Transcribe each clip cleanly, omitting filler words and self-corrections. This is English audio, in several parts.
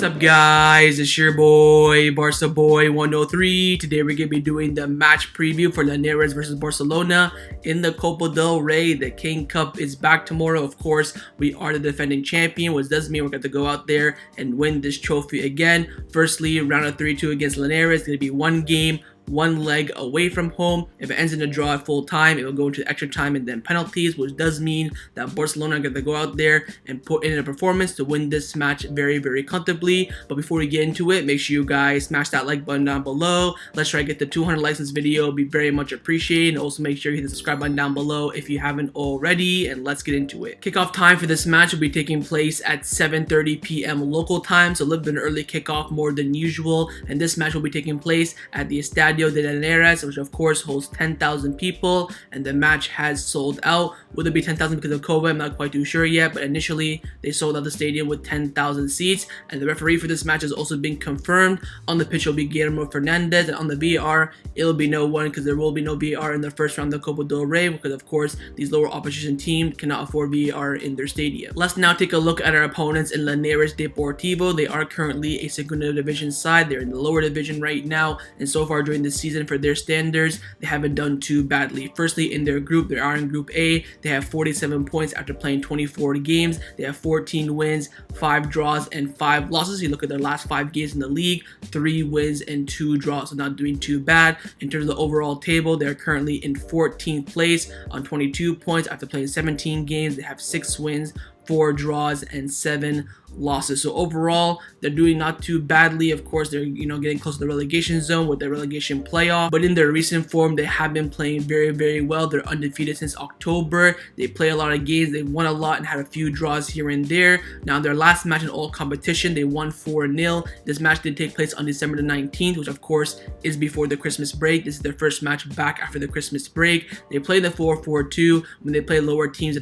What's up, guys? It's your boy, Barca Boy 103. Today we're going to be doing the match preview for Linares versus Barcelona in the Copa del Rey. The King Cup is back tomorrow. Of course, we are the defending champion, which does mean we're going to go out there and win this trophy again. Firstly, round of 3-2 against Linares. It's going to be one game, one leg away from home. If it ends in a draw at full time, it will go into extra time and then penalties, which does mean that Barcelona are going to go out there and put in a performance to win this match very, very comfortably. But before we get into it, make sure you guys smash that like button down below. Let's try to get to 200 likes in this video. It'll be very much appreciated. And also make sure you hit the subscribe button down below if you haven't already. And let's get into it. Kickoff time for this match will be taking place at 7:30 p.m. local time, so a little bit an early kickoff more than usual. And this match will be taking place at the Estadio de Linarejos, which of course holds 10,000 people, and the match has sold out. Will it be 10,000 because of COVID? I'm not quite too sure yet, but initially they sold out the stadium with 10,000 seats. And the referee for this match has also been confirmed. On the pitch will be Hernandez, and on the VAR it'll be no one, because there will be no VAR in the first round of the Copa del Rey, because of course these lower opposition teams cannot afford VAR in their stadium. Let's now take a look at our opponents in Linares Deportivo. They are currently a Segunda Division side. They're in the lower division right now, and so far during the season, for their standards, they haven't done too badly. Firstly, in their group, they are in Group A. They have 47 points after playing 24 games. They have 14 wins, 5 draws, and 5 losses. You look at their last 5 games in the league, 3 wins and 2 draws, so not doing too bad. In terms of the overall table, they're currently in 14th place on 22 points after playing 17 games. They have 6 wins, 4 draws, and 7 losses. So overall, they're doing not too badly. Of course, they're getting close to the relegation zone with the relegation playoff. But in their recent form, they have been playing very, very well. They're undefeated since October. They play a lot of games. They won a lot and had a few draws here and there. Now, their last match in all competition, they won 4-0. This match did take place on December the 19th, which of course is before the Christmas break. This is their first match back after the Christmas break. They play the 4-4-2. When they play lower teams that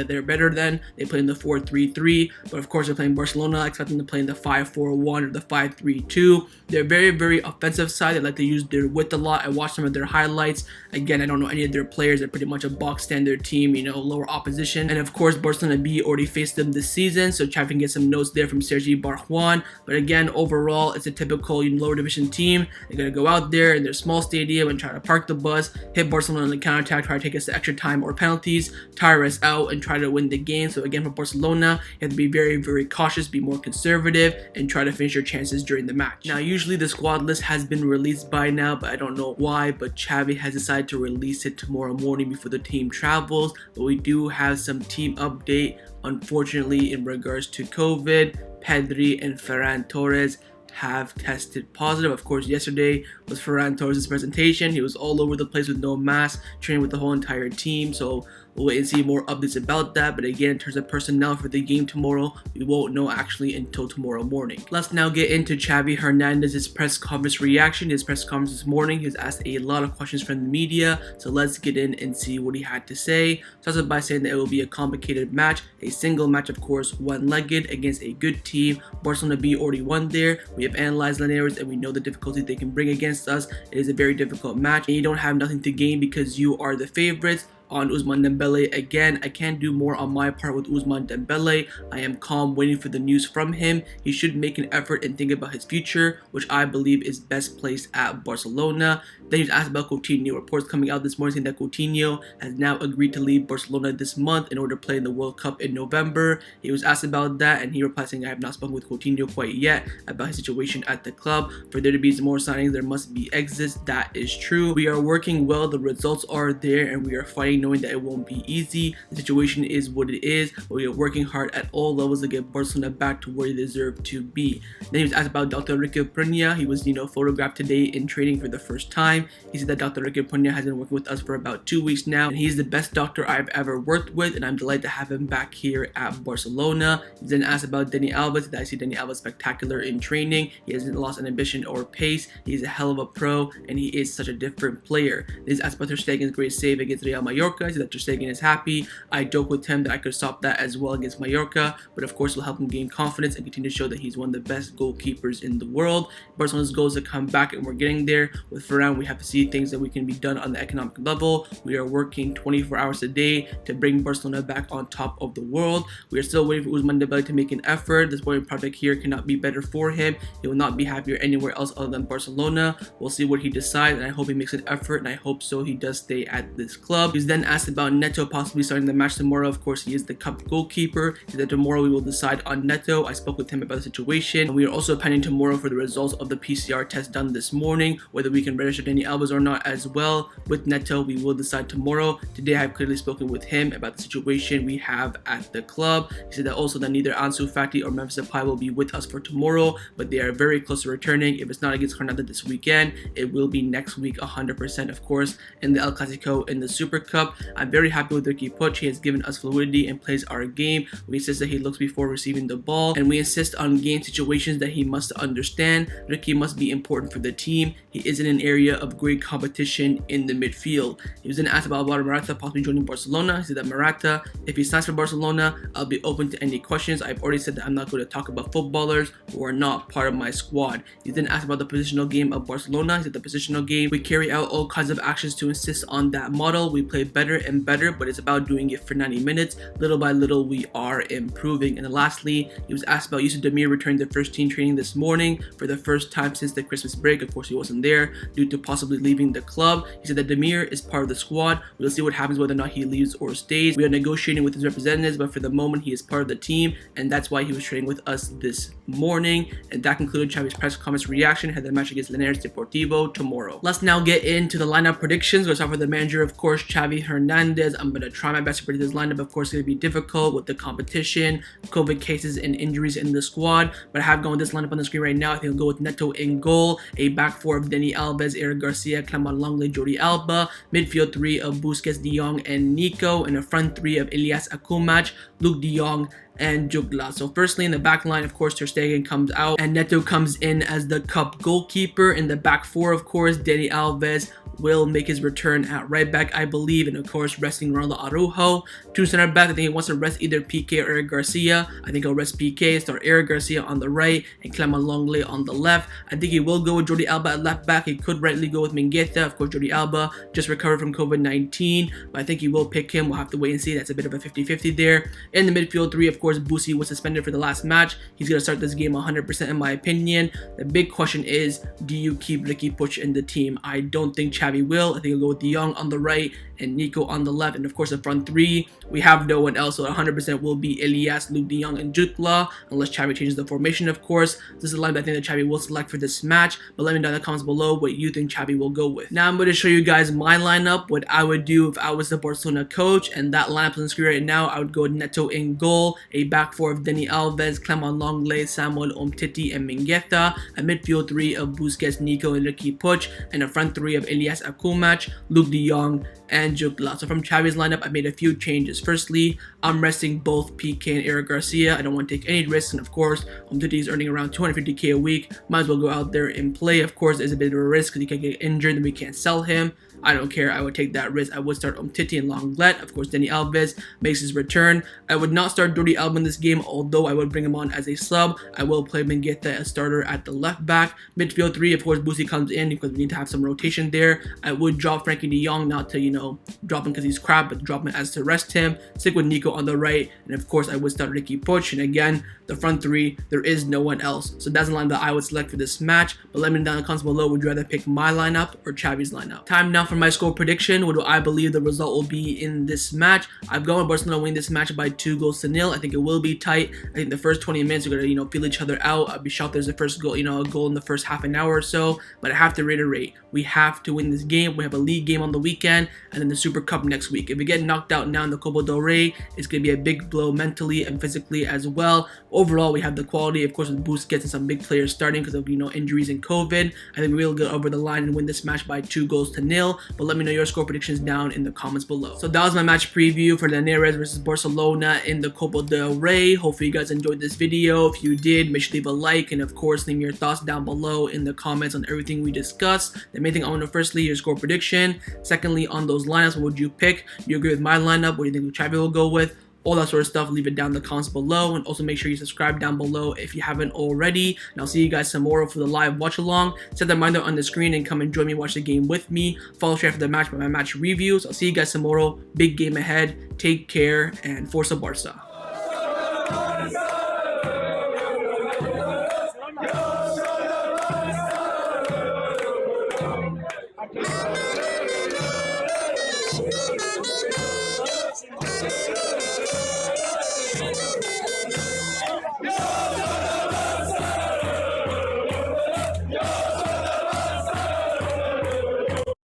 they're better than, they play in the 4-3-3. But of course, they're playing Barcelona. I expect them to play in the 5-4-1 or the 5-3-2. They're very, very offensive side. They like to use their width a lot. I watched some of their highlights. Again, I don't know any of their players. They're pretty much a box standard team, lower opposition. And of course, Barcelona B already faced them this season, so Xavi can get some notes there from Sergi Barjuan. But again, overall, it's a typical lower division team. They're going to go out there in their small stadium and try to park the bus, hit Barcelona on the counterattack, try to take us to extra time or penalties, tire us out, and try to win the game. So again, for Barcelona, you have to be very, very cautious, be more conservative, and try to finish your chances during the match. Now, usually the squad list has been released by now, but I don't know why, but Xavi has decided to release it tomorrow morning before the team travels. But we do have some team update, unfortunately, in regards to COVID. Pedri and Ferran Torres have tested positive. Of course, yesterday was Ferran Torres' presentation. He was all over the place with no mask, training with the whole entire team. So we'll wait and see more updates about that. But again, in terms of personnel for the game tomorrow, we won't know actually until tomorrow morning. Let's now get into Xavi Hernandez's press conference reaction. His press conference this morning, he was asked a lot of questions from the media. So let's get in and see what he had to say. Starts off by saying that it will be a complicated match, a single match, of course, one-legged against a good team. Barcelona B already won there. We have analyzed Linares and we know the difficulty they can bring against us. It is a very difficult match, and you don't have nothing to gain because you are the favorites. On Ousmane Dembele, again, I can't do more on my part with Ousmane Dembele. I am calm waiting for the news from him. He should make an effort and think about his future, which I believe is best placed at Barcelona. Then he was asked about Coutinho. Reports coming out this morning saying that Coutinho has now agreed to leave Barcelona this month in order to play in the World Cup in November. He was asked about that, and he replied saying, I have not spoken with Coutinho quite yet about his situation at the club. For there to be more signings, there must be exits. That is true. We are working well. The results are there, and we are fighting, knowing that it won't be easy. The situation is what it is, but we are working hard at all levels to get Barcelona back to where they deserve to be. Then he was asked about Dr. Ricky Pruna. He was, photographed today in training for the first time. He said that Dr. Ricky Pruna has been working with us for about 2 weeks now, and he's the best doctor I've ever worked with, and I'm delighted to have him back here at Barcelona. He then asked about Dani Alves. That I see Dani Alves spectacular in training. He hasn't lost an ambition or pace. He's a hell of a pro, and he is such a different player. He's asked about Ter Stegen's great save against Real Mallorca. Mallorca. I see that Ter Stegen is happy. I joke with him that I could stop that as well against Mallorca, but of course will help him gain confidence and continue to show that he's one of the best goalkeepers in the world. Barcelona's goals to come back, and we're getting there. With Ferran, we have to see things that we can be done on the economic level. We are working 24 hours a day to bring Barcelona back on top of the world. We are still waiting for Ousmane Dembélé to make an effort. This boy project here cannot be better for him. He will not be happier anywhere else other than Barcelona. We'll see what he decides, and I hope he makes an effort, and I hope so he does stay at this club. He was then asked about Neto possibly starting the match tomorrow. Of course, he is the cup goalkeeper. He said that tomorrow we will decide on Neto. I spoke with him about the situation. We are also pending tomorrow for the results of the PCR test done this morning, whether we can register Dani Alves or not as well. With Neto, we will decide tomorrow. Today, I've clearly spoken with him about the situation we have at the club. He said that also that neither Ansu, Fati, or Memphis Depay will be with us for tomorrow, but they are very close to returning. If it's not against Hernandez this weekend, it will be next week 100%, of course, in the El Clasico in the Super Cup. I'm very happy with Ricky Puig. He has given us fluidity and plays our game. We insist that he looks before receiving the ball, and we insist on game situations that he must understand. Ricky must be important for the team. He is in an area of great competition in the midfield. He was then asked about Morata possibly joining Barcelona. He said that Morata, if he signs for Barcelona, I'll be open to any questions. I've already said that I'm not going to talk about footballers who are not part of my squad. He then asked about the positional game of Barcelona. He said the positional game, we carry out all kinds of actions to insist on that model. We play better and better, but it's about doing it for 90 minutes. Little by little, we are improving. And then lastly, he was asked about Yusuf Demir returning to first team training this morning for the first time since the Christmas break. Of course, he wasn't there due to possibly leaving the club. He said that Demir is part of the squad. We'll see what happens whether or not he leaves or stays. We are negotiating with his representatives, but for the moment, he is part of the team, and that's why he was training with us this morning. And that concluded Xavi's press conference reaction ahead of the match against Linares Deportivo tomorrow. Let's now get into the lineup predictions. Let's start with the manager, of course, Xavi Hernandez. I'm going to try my best to predict this lineup. Of course, it's going to be difficult with the competition, COVID cases, and injuries in the squad, but I have gone with this lineup on the screen right now. I think I'll go with Neto in goal, a back four of Dani Alves, Eric Garcia, Clement Lenglet, Jordi Alba, midfield three of Busquets, De Jong, and Nico, and a front three of Elias Akumach, Luke De Jong, and Jugla. So firstly, in the back line, of course, Ter Stegen comes out and Neto comes in as the cup goalkeeper. In the back four, of course, Dani Alves will make his return at right back, I believe, and of course resting Ronaldo Araujo. Two center back, I think he wants to rest either Pique or Eric Garcia. I think he'll rest Pique, start Eric Garcia on the right and Clement Lenglet on the left. I think he will go with Jordi Alba at left back. He could rightly go with Mingueza. Of course, Jordi Alba just recovered from COVID-19, but I think he will pick him. We'll have to wait and see. That's a bit of a 50-50 there. In the midfield three, of course, Busi was suspended for the last match. He's going to start this game 100% in my opinion. The big question is, do you keep Ricky Puig in the team? I don't think Xavi will. I think he'll go with De Jong on the right and Nico on the left. And of course, the front three, we have no one else. So 100% will be Elias, Luke De Jong, and Jutla, unless Xavi changes the formation, of course. This is the line that I think that Xavi will select for this match. But let me know in the comments below what you think Xavi will go with. Now I'm going to show you guys my lineup, what I would do if I was the Barcelona coach. And that lineup on the screen right now, I would go Neto in goal, a back four of Dani Alves, Clement Lenglet, Samuel Umtiti, and Mingueza, a midfield three of Busquets, Nico, and Ricky Puig, and a front three of Elias Akumach, Luke De Jong, and Jugla. So from Xavi's lineup, I made a few changes. Firstly, I'm resting both Pique and Eric Garcia. I don't want to take any risks, and of course, Umtiti is earning around 250k a week. Might as well go out there and play. Of course, there's a bit of a risk because he can get injured and we can't sell him. I don't care. I would take that risk. I would start Umtiti and Lenglet. Of course, Dani Alves makes his return. I would not start Jordi Alba in this game, although I would bring him on as a sub. I will play Mingueza as starter at the left back. Midfield three, of course, Busi comes in because we need to have some rotation there. I would drop Frankie De Jong, not to, drop him because he's crap, but drop him as to rest him. Stick with Nico on the right. And of course, I would start Ricky Puig. And again, the front three, there is no one else. So that's the line that I would select for this match. But let me know down in the comments below, would you rather pick my lineup or Xavi's lineup? Time now for my score prediction. What do I believe the result will be in this match? I've gone with Barcelona winning this match by 2-0. I think it will be tight. I think the first 20 minutes are going to, feel each other out. I'd be shocked there's a first goal, a goal in the first half an hour or so. But I have to reiterate, we have to win this game. We have a league game on the weekend and then the Super Cup next week. If we get knocked out now in the Copa Del Rey, it's going to be a big blow mentally and physically as well. Overall, we have the quality, of course, with Busquets and some big players starting because of, injuries and COVID. I think we'll get over the line and win this match by 2-0. But let me know your score predictions down in the comments below. So that was my match preview for Linares versus Barcelona in the Copa del Rey. Hopefully you guys enjoyed this video. If you did, make sure to leave a like and of course leave me your thoughts down below in the comments on everything we discussed. The main thing I want to know, firstly, your score prediction. Secondly, on those lineups, what would you pick? Do you agree with my lineup? What do you think Xavi will go with? All that sort of stuff, leave it down in the comments below, and also make sure you subscribe down below if you haven't already. And I'll see you guys tomorrow for the live watch along. Set the reminder on the screen and come and join me, watch the game with me. Follow straight after the match by my match reviews. I'll see you guys tomorrow. Big game ahead. Take care and Forza Barca.